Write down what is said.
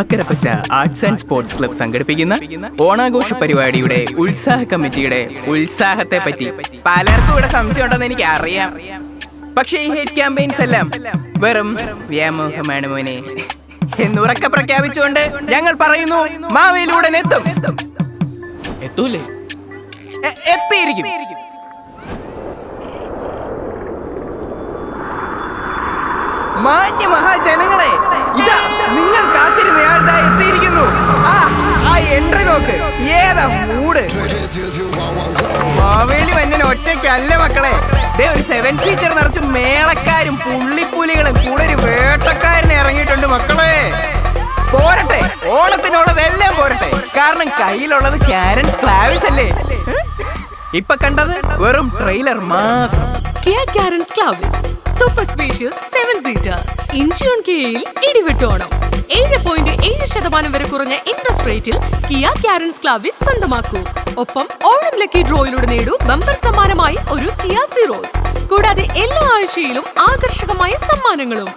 Akkarappacha arts and sports club സംഘടിപ്പിക്കുന്ന ഓണാഘോഷ പരിപാടിയുടെ ഉത്സാഹ കമ്മിറ്റിയുടെ ഉത്സാഹത്തെ പറ്റി പലർക്കും ഇവിടെ സംശയമുണ്ടെന്ന് എനിക്ക് അറിയാം. പക്ഷേ ഈ ഹേറ്റ് ക്യാമ്പയിൻസ് എല്ലാം വെറും വ്യാമോഹമാണ് മോനെ എന്നുറക്കെ പ്രഖ്യാപിച്ചുകൊണ്ട് ഞങ്ങൾ പറയുന്നു, മാവേലിയുടെ എത്തും. എത്തൂലേ? എത്തിയിരിക്കും. മാന്യ മഹാജനങ്ങളെ, ഇതാ നിങ്ങൾ കാത്തിരുന്നയാൾ എത്തിയിരിക്കുന്നു. ആ എൻട്രി നോക്ക്, ഏതാ മൂഡ്. മാവേലി മന്നൻ ഒറ്റയ്ക്കല്ല മക്കളെ, ഒരു 7 സീറ്റർ നിറച്ച് മേളക്കാരും പുള്ളിപ്പുലികളും കൂടെ ഒരു വേട്ടക്കാരനെ ഇറങ്ങിയിട്ടുണ്ട് മക്കളെ. പോരട്ടെ, ഓണത്തിനുള്ളതെല്ലാം പോരട്ടെ, കാരണം കയ്യിലുള്ളത് കാരൻസ് ക്ലാവിസ് അല്ലേ. ഇപ്പൊ കണ്ടത് വെറും ട്രെയിലർ മാത്രം. സൂപ്പർ സ്പേഷ്യസ് 7 സീറ്റർ ഇഞ്ചിയോൺ കിയയിൽ ഇടിവെട്ടോണം. 7.7% വരെ കുറഞ്ഞ ഇൻട്രസ്റ്റ് റേറ്റിൽ കിയ കാരൻസ് ക്ലാവിസ് സ്വന്തമാക്കൂ. ഒപ്പം ഓണം ലക്കി ഡ്രോയിലൂടെ നേടൂ ബമ്പർ സമ്മാനമായി ഒരു കിയ സീറോസ്. കൂടാതെ എല്ലാ ആഴ്ചയിലും ആകർഷകമായ സമ്മാനങ്ങളും.